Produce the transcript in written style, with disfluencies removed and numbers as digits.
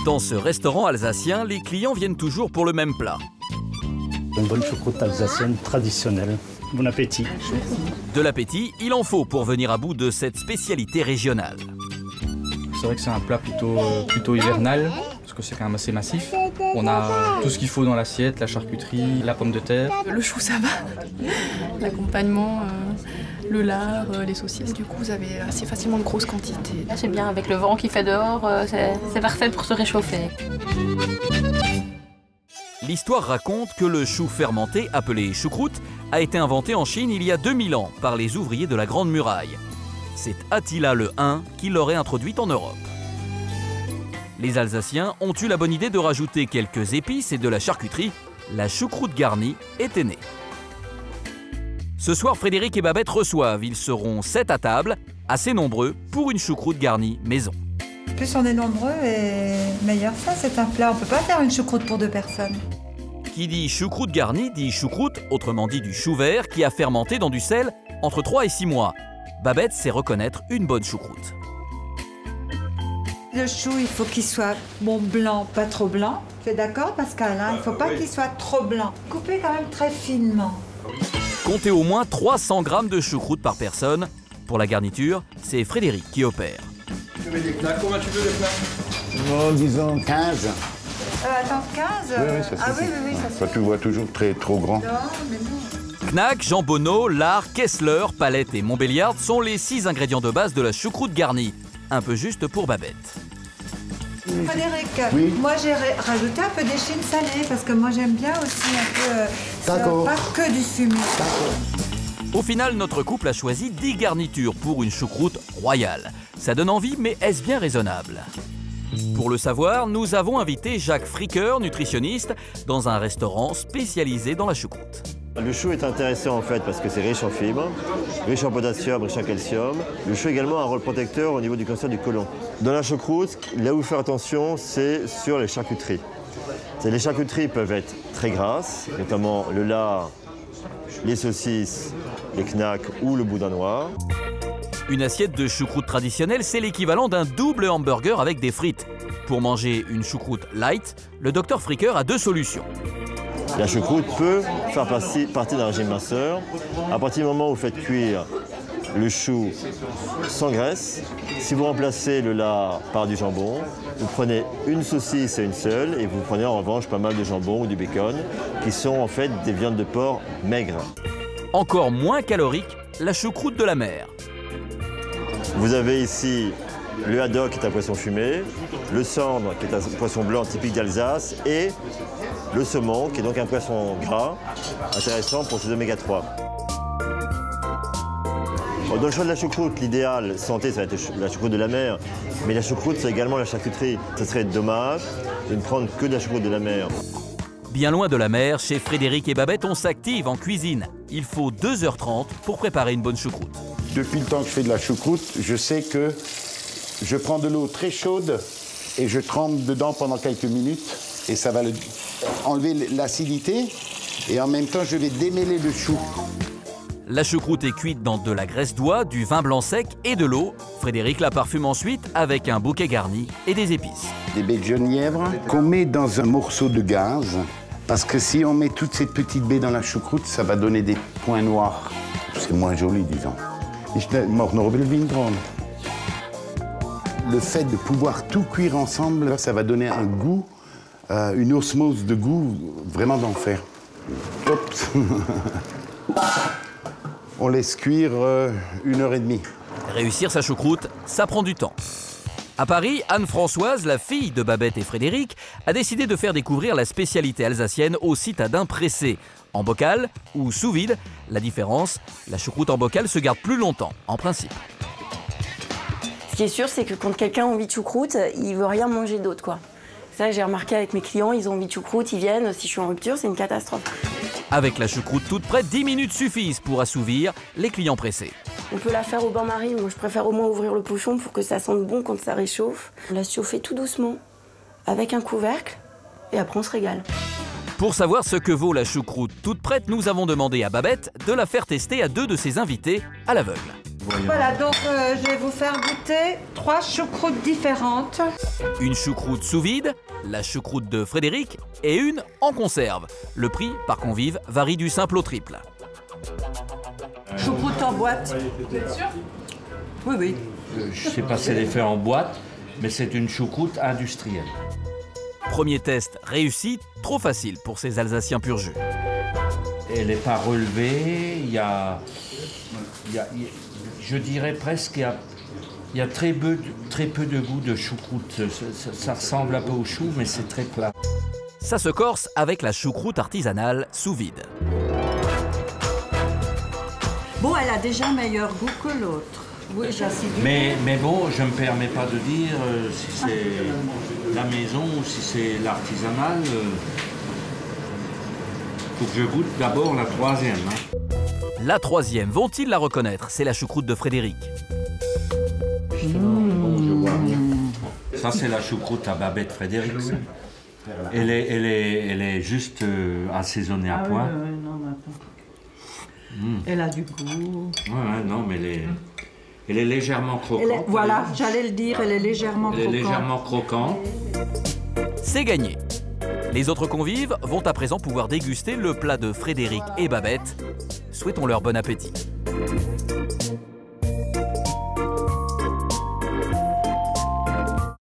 Dans ce restaurant alsacien, les clients viennent toujours pour le même plat. Une bonne choucroute alsacienne traditionnelle. Bon appétit. De l'appétit, il en faut pour venir à bout de cette spécialité régionale. C'est vrai que c'est un plat plutôt hivernal, parce que c'est quand même assez massif. On a tout ce qu'il faut dans l'assiette, la charcuterie, la pomme de terre. Le chou, ça va. L'accompagnement, le lard, les saucisses. Du coup, vous avez assez facilement de grosses quantités. C'est bien, avec le vent qui fait dehors, c'est parfait pour se réchauffer. L'histoire raconte que le chou fermenté, appelé choucroute, a été inventé en Chine il y a 2000 ans par les ouvriers de la Grande Muraille. C'est Attila le Hun qui l'aurait introduite en Europe. Les Alsaciens ont eu la bonne idée de rajouter quelques épices et de la charcuterie. La choucroute garnie était née. Ce soir, Frédéric et Babette reçoivent. Ils seront 7 à table, assez nombreux pour une choucroute garnie maison. Plus on est nombreux et meilleur ça, c'est un plat. On ne peut pas faire une choucroute pour 2 personnes. Qui dit choucroute garnie dit choucroute, autrement dit du chou vert qui a fermenté dans du sel entre 3 et 6 mois. Babette sait reconnaître une bonne choucroute. Le chou, il faut qu'il soit blanc, pas trop blanc. Tu es d'accord, Pascal, hein? Il ne faut pas qu'il soit trop blanc. Coupé quand même très finement. Comptez au moins 300 grammes de choucroute par personne. Pour la garniture, c'est Frédéric qui opère. Tu veux des knack? Combien tu veux des knack? Oh, disons 15. Attends, 15 Oui, ça ah suffit. oui, ça Toi, tu vois toujours trop grand. Non, mais non. Knack, jambonneau, lard, Kessler, palette et Montbéliarde sont les 6 ingrédients de base de la choucroute garnie. Un peu juste pour Babette. Frédéric, oui. Moi j'ai rajouté un peu d'échine salée parce que moi j'aime bien aussi un peu, D'accord. pas que du fumé. Au final, notre couple a choisi 10 garnitures pour une choucroute royale. Ça donne envie, mais est-ce bien raisonnable? Pour le savoir, nous avons invité Jacques Fricker, nutritionniste, dans un restaurant spécialisé dans la choucroute. Le chou est intéressant en fait parce que c'est riche en fibres, riche en potassium, riche en calcium. Le chou a également un rôle protecteur au niveau du cancer du côlon. Dans la choucroute, là où faire attention, c'est sur les charcuteries. Les charcuteries peuvent être très grasses, notamment le lard, les saucisses, les knacks ou le boudin noir. Une assiette de choucroute traditionnelle, c'est l'équivalent d'un double hamburger avec des frites. Pour manger une choucroute light, le docteur Fricker a 2 solutions. La choucroute peut faire partie d'un régime minceur. À partir du moment où vous faites cuire le chou sans graisse, si vous remplacez le lard par du jambon, vous prenez une saucisse et une seule, et vous prenez en revanche pas mal de jambon ou du bacon, qui sont en fait des viandes de porc maigres. Encore moins calorique, la choucroute de la mer. Vous avez ici le haddock qui est un poisson fumé, le sandre qui est un poisson blanc typique d'Alsace et le saumon qui est donc un poisson gras intéressant pour ses oméga 3. Dans le choix de la choucroute, l'idéal santé, ça va être la choucroute de la mer, mais la choucroute, c'est également la charcuterie. Ça serait dommage de ne prendre que de la choucroute de la mer. Bien loin de la mer, chez Frédéric et Babette, on s'active en cuisine. Il faut 2h30 pour préparer une bonne choucroute. Depuis le temps que je fais de la choucroute, je sais que je prends de l'eau très chaude et je trempe dedans pendant quelques minutes et ça va enlever l'acidité et en même temps, je vais démêler le chou. La choucroute est cuite dans de la graisse d'oie, du vin blanc sec et de l'eau. Frédéric la parfume ensuite avec un bouquet garni et des épices. Des baies de genièvre qu'on met dans un morceau de gaz parce que si on met toutes ces petites baies dans la choucroute, ça va donner des points noirs. C'est moins joli, disons. Le fait de pouvoir tout cuire ensemble, ça va donner un goût, une osmose de goût vraiment d'enfer. On laisse cuire 1h30. Réussir sa choucroute, ça prend du temps. À Paris, Anne-Françoise, la fille de Babette et Frédéric, a décidé de faire découvrir la spécialité alsacienne aux citadins pressés. En bocal ou sous vide, la différence, la choucroute en bocal se garde plus longtemps, en principe. Ce qui est sûr, c'est que quand quelqu'un a envie de choucroute, il veut rien manger d'autre, quoi. Ça, j'ai remarqué avec mes clients, ils ont envie de choucroute, ils viennent. Si je suis en rupture, c'est une catastrophe. Avec la choucroute toute prête, 10 minutes suffisent pour assouvir les clients pressés. On peut la faire au bain-marie. Moi, je préfère au moins ouvrir le pochon pour que ça sente bon quand ça réchauffe. On la chauffer tout doucement, avec un couvercle, et après on se régale. Pour savoir ce que vaut la choucroute toute prête, nous avons demandé à Babette de la faire tester à 2 de ses invités à l'aveugle. Voilà, donc je vais vous faire goûter 3 choucroutes différentes. Une choucroute sous vide, la choucroute de Frédéric et une en conserve. Le prix par convive varie du simple au triple. Choucroute en boîte. Vous êtes sûr? Oui, oui. Je sais pas si elle est faite en boîte, mais c'est une choucroute industrielle. Premier test réussi, trop facile pour ces Alsaciens pur jus. Elle n'est pas relevée, je dirais presque qu'il y a très peu de goût de choucroute. Ça ressemble un peu au chou, mais c'est très plat. Ça se corse avec la choucroute artisanale sous vide. Bon, elle a déjà meilleur goût que l'autre. Oui, j'assidue. Mais bon, je ne me permets pas de dire si c'est la maison ou si c'est l'artisanal. Faut que je goûte d'abord la troisième. Hein. La troisième, vont-ils la reconnaître? C'est la choucroute de Frédéric. Je vois bien. Ça, c'est la choucroute à Babette Frédéric. Elle est juste assaisonnée à point. Non, mais attends. Elle a du goût. Ouais, non, mais elle est légèrement croquante. Voilà, j'allais le dire, elle est légèrement croquante. Elle est légèrement croquante. C'est gagné. Les autres convives vont à présent pouvoir déguster le plat de Frédéric et Babette. Souhaitons leur bon appétit.